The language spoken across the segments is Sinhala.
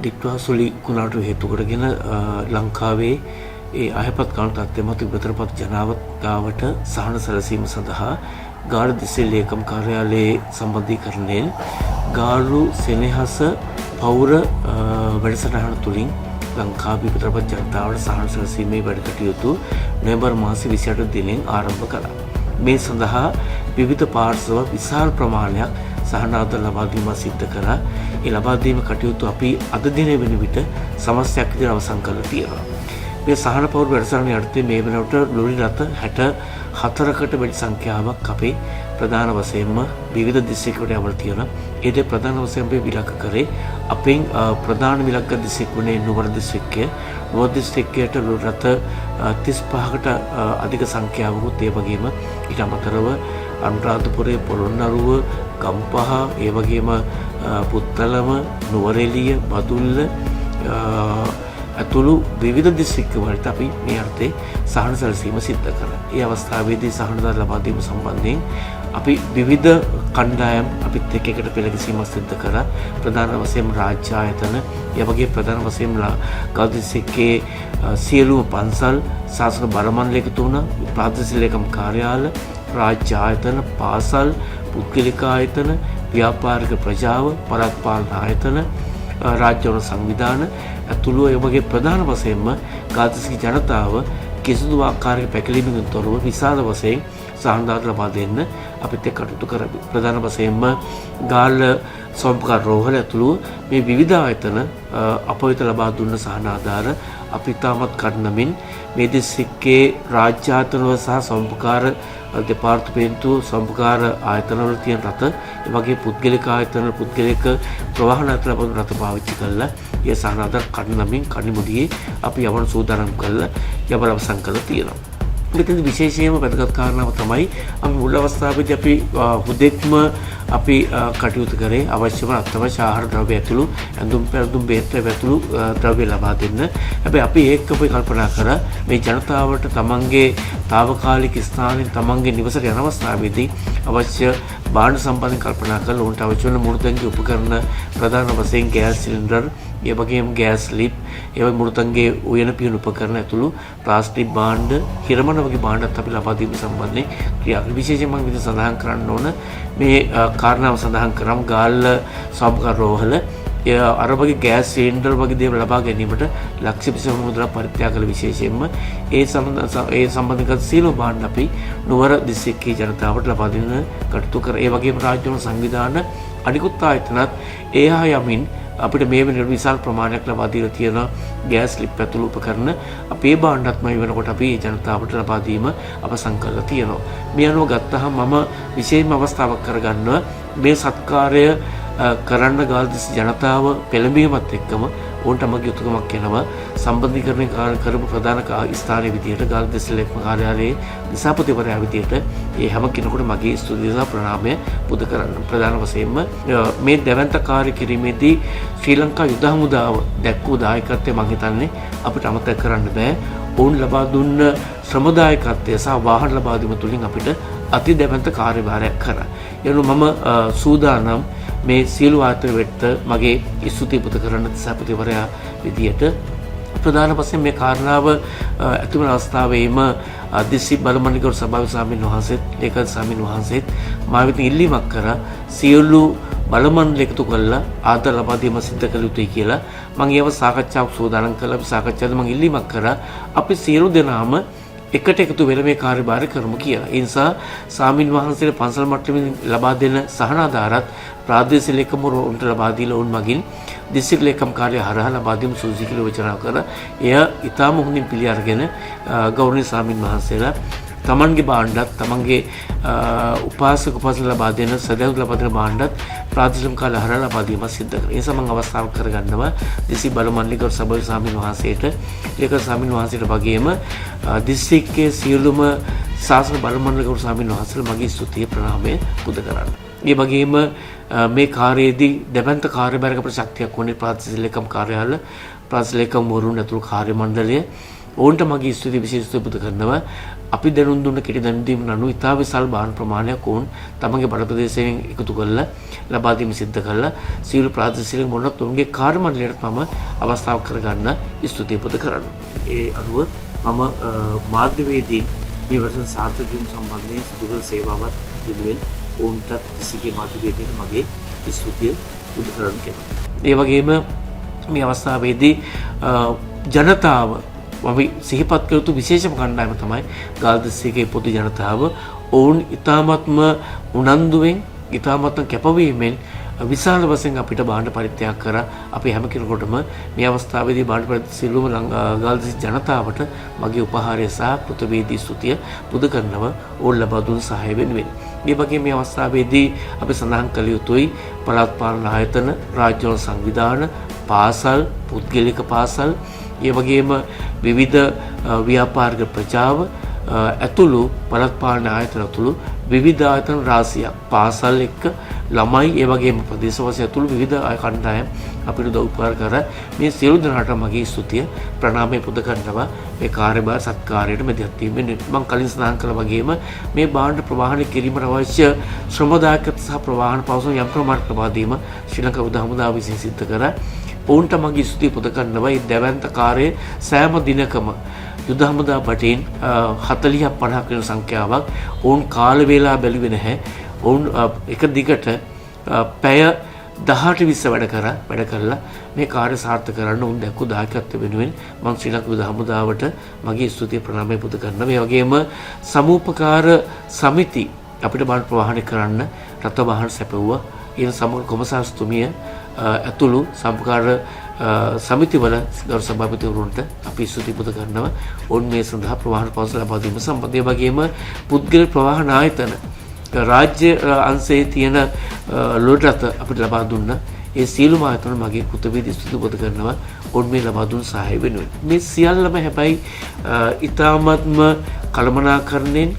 දිට්ඨාසුලි කුණාටු හේතු කොටගෙන ලංකාවේ ඒ අයහපත් කණු තත්ත්වය මත විතරපත් ජනාවත් ගාවට සහන සැලසීම සඳහා ගාල්ල දිස්ත්‍රික් ලේකම් කාර්යාලයේ සම්බන්ධීකරණයෙන් ගාල්ල සෙනෙහස පෞර වැඩසටහන තුලින් ලංකාවේ විතරපත් ජනතාවට සහන සැලසීමේ වැඩ කටයුතු නොවැම්බර් මාසයේ 28 දිනෙන් ආරම්භ කළා. මේ සඳහා විවිධ පාර්ශ්ව විශාල ප්‍රමාණයක් සහනාධාර ලබා දීම සිද්ධ කරා. ඒ ලබා දීම කටයුතු අපි අද දිනේ වෙන විට සමස්තයක් විදිහට අවසන් කරලා තියෙනවා. මේ සහන පෞර වැඩසටහන යටතේ මේ වෙනකොට ලොරි රථ 64කට වැඩි සංඛ්‍යාවක් අපේ ප්‍රධාන වශයෙන්ම විවිධ දිස්ත්‍රික්කවල යවලා තියෙනවා. ඒකේ ප්‍රධාන වශයෙන් අපි විලක් කරේ අපෙන් ප්‍රධාන විලක්ක දිස්ත්‍රික් වුණේ නුවර දිස්ත්‍රික්කය. නුවර දිස්ත්‍රික්කයට ලොරි රථ 35කට අධික සංඛ්‍යාවකුත් ඒ වගේම ඊට අමතරව අනුරාධපුරයේ පොළොන්නරුව ගම්පහ ඒ වගේම පුත්තලම නුවරඑළිය බදුල්ල අතුළු විවිධ දිස්ත්‍රික්කවලට අපි මේ අර්ථේ සහන සැලසීම සිද්ධ කරා. ඒ අවස්ථාවේදී සහනදාර ලබා දීම සම්බන්ධයෙන් අපි විවිධ කණ්ඩායම් අපිත් එකට පෙළ ගැසීමක් සිද්ධ කරා. ප්‍රධාන වශයෙන් රාජ්‍ය ආයතන, ඒ වගේ ප්‍රධාන වශයෙන් ගාල්ල දිස්ත්‍රික්කයේ සියලුම පන්සල්, ශාසන බලමණ්ඩල එකතු වුණා. ප්‍රාදේශීය ලේකම් කාර්යාල, රාජ්‍ය ආයතන, පාසල්, පුද්ගලික ආයතන, ව්‍යාපාරික ප්‍රජාව, පළාත් පාලන ආයතන, රාජ්‍ය සංවිධාන ඇතුළු ඒ වගේ ප්‍රධාන වශයෙන්ම ගාල්ල ජනතාව කිසිදු ආකාරයක පැකිලීමකින් තොරව විශාල වශයෙන් සහනදාර ලබා දෙන්න අපිත් එක්ක කටයුතු කරමු. ප්‍රධාන වශයෙන්ම ගාල්ල සම්පකාර රෝහල ඇතුළු මේ විවිධ ආයතන අප වෙත ලබා දුන්න සහනාධාර අපි තාමත් කඩනමින් මේ දිස්ත්‍රික්කයේ රාජ්‍ය ආයතනවල සහ සම්පකාර දෙපාර්තමේන්තුව සම්පකාර ආයතනවල තියෙන රථ ඒ වගේ පුද්ගලික ආයතන පුද්ගලික ප්‍රවාහන අතර රථ පාවිච්චි කරලා ඒ සහනාධාර කඩනමින් කණිමුඩියේ අපි යවන සූදානම් කරලා යවන අවසන් කරලා තියෙනවා. මෙතන විශේෂයෙන්ම වැදගත් කාරණාව තමයි අපි මුල් අවස්ථාවේදී අපි හුදෙක්ම අපි කටයුතු කරේ අවශ්‍යම අත්‍යවශ්‍ය ආහාර ද්‍රව්‍ය ඇතුළු ඇඳුම් පැළඳුම් බෙහෙත් ඇතුළු ද්‍රව්‍ය ලබා දෙන්න. හැබැයි අපි ඒක අපි කල්පනා කරා මේ ජනතාවට තමන්ගේ తాවකාලික ස්ථානයේ තමන්ගේ නිවසට යන අවස්ථාවේදී අවශ්‍ය භාණ්ඩ සම්පන්න කල්පනා කරලා උන්ට අවශ්‍ය වන මුළුතැන්ගේ උපකරණ ප්‍රධාන වශයෙන් ගෑස් සිලින්ඩර්, ඒ වගේම ගෑස් ලිප්, ඒ වගේ මුළුතැන්ගේ උයන පියුණු උපකරණ ඇතුළු ප්ලාස්ටික් භාණ්ඩ, හිරමන වගේ භාණ්ඩත් අපි ලබා දීම සම්බන්ධයෙන් ක්‍රියා විශේෂයෙන්ම මම විදිහට සඳහන් කරන්න ඕන මේ කාරණාව සඳහන් කරාම ගාල්ල සම්පකාර රෝහල අර වගේ ගෑස් සිලින්ඩර් වගේ දේවල් ලබා ගැනීමට ලක්ෂ 20 මුද්‍රා පරිත්‍යාග කළ විශේෂයෙන්ම ඒ සම්බන්ධක සීල භාණ්ඩ අපි නුවර දිස්ත්‍රික්කයේ ජනතාවට ලබා දෙන කටයුතු කර ඒ වගේම රාජ්‍ය සංවිධාන අනිකුත් ආයතනත් ඒහා යමින් අපිට මේ වෙනකොට විශාල ප්‍රමාණයක් ලබා දීලා තියෙන ගෑස් ලිප් ඇතුළු උපකරණ අපේ භාණ්ඩත් මේ වෙනකොට අපි ජනතාවට ලබා දීම අවසන් කරලා තියෙනවා. මේ අනුව ගත්තහම මම විශේෂම අවස්ථාවක් කරගන්නවා මේ සත්කාරය කරන්න ගාල්ල ජනතාව පෙළඹීමත් එක්කම ඕන්ට මගේ යුතුයකමක් වෙනවා සම්බන්ධීකරණය කරපු ප්‍රධාන ස්ථානයේ විදියට ගාල්ල දිස්ත්‍රික් කාර්යාලයේ දිසාපතිවරයා විදියට ඒ හැම කෙනෙකුට මගේ ස්තුතිය සහ ප්‍රණාමය පුද කරන්න. ප්‍රධාන වශයෙන්ම මේ දැවැන්ත කාර්ය කිරීමේදී ශ්‍රී ලංකා යුද හමුදාව දැක්වූ දායකත්වය මම හිතන්නේ අපිට අමතක කරන්න බෑ. ඔවුන් ලබා දුන්න ශ්‍රම දායකත්වය සහ වාහන ලබා දීම තුලින් අපිට අති දැවැන්ත කාර්යභාරයක් කරා. එනු මම සූදානම් මේ සියලු ආයතන වෙත මගේ ස්තුති පුද කරන දිසාපතිවරයා විදියට ප්‍රධාන වශයෙන් මේ කාරණාව ඇතුළු අවස්ථාවේම දිස්ත්‍රික් බලමණ්ඩල සභාවේ ස්වාමීන් වහන්සේත් ලේකම් ස්වාමීන් වහන්සේත් මා වෙතින් ඉල්ලීමක් කරා සියලු බලමණ්ඩල එකතු කරලා ආදර ලබා දීම සිදු කළ යුතුයි කියලා මම ඒව සාකච්ඡාවක් සූදානම් කළා. සාකච්ඡාවේදී මම ඉල්ලීමක් කරා අපි සියලු දෙනාම එකට එකතු වෙලා මේ කාර්යභාරය කරමු කියලා. ඒ නිසා ස්වාමීන් වහන්සේලා පන්සල් මට්ටමින් ලබා දෙන සහනාධාරත් ප්‍රාදේශීය ලේකම්වරුන්ට ලබා දීලා උන් මගින් දිස්ත්‍රික් ලේකම් කාර්ය හරහා ලබා දීම සුදුසු කියලා විචාරා කරලා එය ඊටම හොඳින් පිළි අරගෙන ගෞරවනීය ස්වාමීන් වහන්සේලා තමන්ගේ භාණ්ඩත් තමන්ගේ උපාසක උපාසක ලබා දෙන සදහව් ලබා දෙන භාණ්ඩත් ප්‍රාදේශීය කාර්ය හරහා ලබා දීම සිද්ධ කරා. ඒ සමග අවස්ථාවක් කරගන්නවා දිස්ත්‍රික් බලමණ්ඩල සභාවේ ස්වාමීන් වහන්සේට ලේකම් ස්වාමීන් වහන්සේට වගේම දිස්ත්‍රික්කයේ සියලුම ශාසන බලමණ්ඩල ස්වාමීන් වහන්සේලා මගේ ස්තුතිය ප්‍රණාමය පුද කරන්න. ඒ වගේම මේ කාර්යයේදී දැවැන්ත කාර්යභාරයක ප්‍රශක්තියක් වුණේ ප්‍රාදේශීය ලේකම් කාර්යාල ප්‍රාදේශීය ලේකම් වරුන් ඇතුළු කාර්ය මණ්ඩලය ඔවුන්ට මගේ ස්තුතිය විශේෂ පුද කරනවා. අපි දැනුම් දුන්න කෙටි දැනුම් දීම අනුව ඉතා විශාල බාහන ප්‍රමාණයක් ඔවුන් තමන්ගේ බඩ ප්‍රදේශයෙන් එකතු කරලා ලබා දීම සිද්ධ කරලා සීල ප්‍රාදේශීය මොනවත් ඔවුන්ගේ කාර්ය මණ්ඩලයට මම අවස්ථාව කරගන්න ස්තුතිය පුද කරනවා. ඒ අනුව මම මාධ්‍යවේදීන් මේ වසර සාර්ථක වීම සම්බන්ධයෙන් සිදු කළ සේවාවත් වෙනුවෙන් ඔවුන්ට සිගේ මාධ්‍යවේදීන් මගේ ස්තුතිය පුද කරන්න කැමතියි. ඒ වගේම මේ අවස්ථාවේදී ජනතාව මම සිහිපත් කළ යුතු විශේෂම කණ්ඩායම තමයි ගාල්දිස්සිගේ පොදු ජනතාව. ඔවුන් ඉතාමත්ම උනන්දුවෙන් ඉතාමත්ම කැපවීමෙන් විශාල වශයෙන් අපිට භාණ්ඩ පරිත්‍යාග කරා. අපි හැම කෙනෙකුටම මේ අවස්ථාවේදී භාණ්ඩ පරිත්‍යාග සිළුම ගාල්දිස් ජනතාවට මගේ උපහාරය සහ කෘතවේදී ස්තුතිය පුද කරනවා ඕන් ලබා දුන් සහාය වෙනුවෙන්. මේ වගේ මේ අවස්ථාවේදී අපි සඳහන් කළ යුතුයි පළාත් පාලන ආයතන, රාජ්‍ය සංවිධාන, පාසල්, පුද්ගලික පාසල්, ඒ වගේම විවිධ ව්‍යාපාරික ප්‍රජාව ඇතුළු පළාත් පාලන ආයතන ඇතුළු විවිධ ආයතන රාශියක් පාසල් එක්ක ළමයි ඒ වගේම ප්‍රදේශවාසී ඇතුළු විවිධ කණ්ඩායම් අපිට උදව් උපකාර කර මේ සියලු දෙනාට මගේ ස්තුතිය ප්‍රණාමය පුද කරනවා. මේ කාර්යභාර සත්කාරයට මැදිහත් වීමෙන් මම කලින් සඳහන් කළා වගේම මේ භාණ්ඩ ප්‍රවාහනය කිරීමට අවශ්‍ය ශ්‍රමදායකත්ව සහ ප්‍රවාහන පවසන යම් ප්‍රමාණයක් ලබා දීම ශ්‍රී ලංකා යුද හමුදාව විසින් සිද්ධ කරා. ඔවුන්ට මගේ ස්තුතිය පුද කරනවා. මේ දැවැන්ත කාර්යයේ සෑම දිනකම යුද හමුදා බටින් 40ක් 50ක් වෙන සංඛ්‍යාවක් ඔවුන් කාල වේලා බැලුවේ නැහැ. ඔවුන් එක දිගට පැය 18-20 වැඩ කරලා මේ කාර්ය සාර්ථක කරන්න උන් දැක්කු දායකත්ව වෙනුවෙන් මම ශ්‍රී ලංකා යුද හමුදාවට මගේ ස්තුතිය ප්‍රණාමය පුද කරනවා. මේ වගේම සමූපකාර සමිති අපිට බාහිර ප්‍රවාහනය කරන්න රට වාහන සැපවුවා. ඊට සමග කොමසාරිස්තුමිය ඇතුළු සම්පකාර සමිතිවල ගරු සභාපතිවරුන්ට අපි ස්තුති පුද කරනවා. ඔවුන් මේ සඳහා ප්‍රවාහන පවසල ලබා දීම සම්බන්ධය වගේම පුද්ගලික ප්‍රවාහන ආයතන රාජ්‍ය අංශයේ තියෙන ලොඩ් රථ අපිට ලබා දුන්නා. ඒ සියලුම ආයතන මගේ කෘතවේදී ස්තුති පුද කරනවා. ඔවුන් මේ ලබා දුන් සහාය වෙනුවෙන්. මේ සියල්ලම හැබැයි ඊ타මත්ම කළමනාකරණයෙන්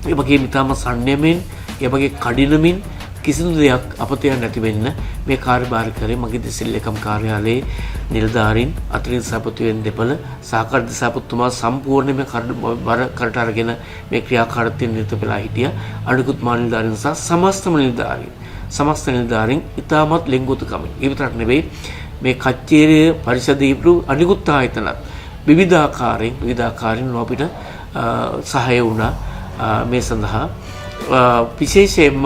ඒ වගේම ඊ타ම සංයමයෙන් ඒ වගේ කඩිනමින් කිසිදු දෙයක් අපතේ නැති වෙන්න මේ කාර්යභාර කරේ මගේ දිසිල් එකම කාර්යාලයේ නිලධාරීන් අතිරින් සභාපතිවෙන් දෙපළ සහකාර දිසාපතිතුමා සම්පූර්ණයෙන්ම බර කරට අරගෙන මේ ක්‍රියාකාරීත්වයෙන් නිරත වෙලා හිටියා. අනිකුත් මානිලධාරීන් සහ සමස්ත නිලධාරීන් ඉතාමත් ලෙන්ගොතුකමින්. ඒ විතරක් නෙවෙයි මේ කච්චේරිය පරිෂදීපු අනිකුත් ආයතනත් විවිධාකාරයෙන් අපිට සහාය වුණා. මේ සඳහා විශේෂයෙන්ම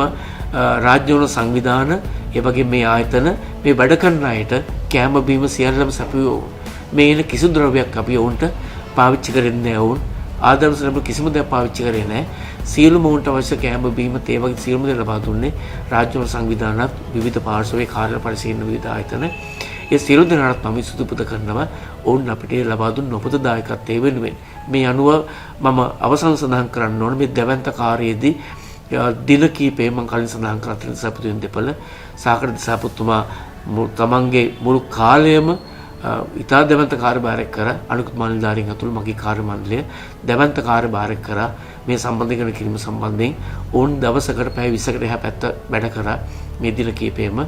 රාජ්‍යවල සංවිධාන ඒ වගේ මේ ආයතන මේ වැඩ කරන අයට කැම බීම සියල්ලම සපයුවා. මේ එන කිසිදු ද්‍රව්‍යයක් අපි වුන්ට පාවිච්චි කරන්නේ නැහැ. වුන් ආදර්ශ ලැබු කිසිම දෙයක් පාවිච්චි කරේ නැහැ. සියලුම වුන්ට අවශ්‍ය කැම බීම තේ වගේ සියලුම දේ ලබා දුන්නේ රාජ්‍යවල සංවිධානත් විවිධ පාර්ශවයේ කාර්ය පරිශීලන විවිධ ආයතන. ඒ සියලු දෙනාට මම ස්තුති පුද කරනවා. ඔවුන් අපිට ලබා දුන් නොපත දායකත්වයේ වෙනුවෙන්. මේ අනුව මම අවසන් සඳහන් කරන්න ඕන මේ දැවැන්ත කාර්යයේදී දින කීපේ මම කලින් සඳහන් කර අතරින් සභාපතිතුමන් දෙපළ සාකර දිසාපතිතුමා තමන්ගේ මුළු කාලයම ඉතා දැවැන්ත කාර්යභාරයක් කර අනිකුත් මානිලධාරීන් ඇතුළු මගේ කාර්ය මණ්ඩලය දැවැන්ත කාර්යභාරයක් කරා. මේ සම්බන්ධීකරණ කිරීම සම්බන්ධයෙන් ඔවුන් දවසකට පැය 20කට එහා පැත්ත වැඩ කරා. මේ දින කීපෙම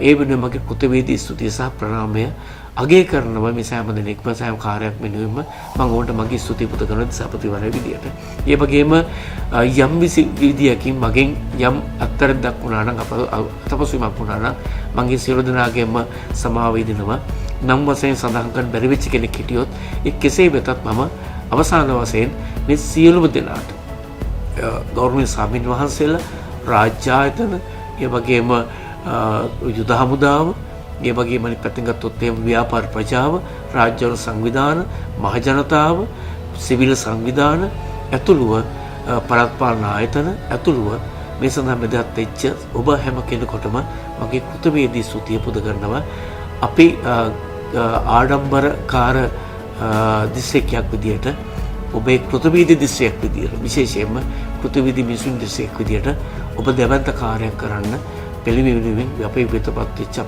ඒ වෙනුවෙන් මගේ කෘතවේදී ස්තුතිය සහ ප්‍රණාමය අගය කරනවා. මේ සෑම දිනෙකම සෑම කාර්යයක් වෙනුවෙන්ම මම ඕන්ට මගේ ස්තුතිය පුද කරන දිසාපතිවරයා විදියට. ඒ වගේම යම් විදියකින් මගෙන් යම් අත්තරක් දක්වුණා නම් අපතපසුමක් වුණා නම් මගේ සියලු දෙනාගේම සමාව දෙනවා. නම් වශයෙන් සඳහන් කරන්න බැරි වෙච්ච කෙනෙක් හිටියොත් ඒ කෙසේ වෙතත් මම අවසාන වශයෙන් මේ සියලුම දෙනාට ගෞරවනීය ස්වාමීන් වහන්සේලා රාජ්‍ය ආයතන ඒ වගේම යුද හමුදාව ඒ වගේම අනිත් පැත්තෙන් ගත්තොත් එහෙම ව්‍යාපාර ප්‍රජාව රාජ්‍යවල සංවිධාන මහ ජනතාව සිවිල් සංවිධාන ඇතුළුව පළාත් පාලන ආයතන ඇතුළුව මේ සඳහා මැදහත් වෙච්ච ඔබ හැම කෙනෙකුටම මගේ කෘතවේදී ස්තුතිය පුද කරනවා. අපි ආඩම්බරකාර දිස්ත්‍රික්කයක් විදියට ඔබේ කෘතවේදී දිස්ත්‍රික්කයක් විදියට විශේෂයෙන්ම කෘතවේදී මිනිසුන් දිස්ත්‍රික්කයක් විදියට ඔබ දැවැන්ත කාර්යයක් කරන්න පිළිවෙලින් අපේ වෙතපත් වෙච්ච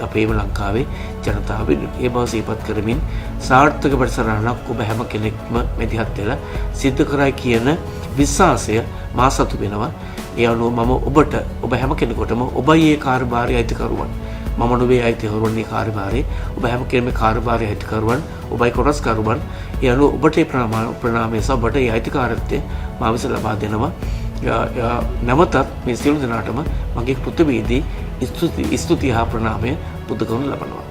අපේම ලංකාවේ ජනතාව ඒ බව සිහිපත් කරමින් සාර්ථක ප්‍රසරණක් ඔබ හැම කෙනෙක්ම මැදිහත් වෙලා සිද්ධ කරයි කියන විශ්වාසය මා සතු වෙනවා. ඒ අනුව මම ඔබ හැම කෙනෙකුටම ඔබයි ඒ කාර්යභාරය අයිතිකරුවන් මම නුඹේ අයිතිකරුවන්ගේ කාර්යභාරය ඔබ හැම කෙනෙකුගේ කාර්යභාරය අයිතිකරුවන් ඔබයි කොටස්කරුවන් ඒ අනුව ඔබට ප්‍රණාමය සහ ඔබට ඒ අයිතිකාරත්වය මා විසින් ලබා දෙනවා. නැවතත් මේ සියලු දෙනාටම මගේ කෘතවේදී ස්තුති හා ප්‍රණාමය පුද කරනු ලබනවා.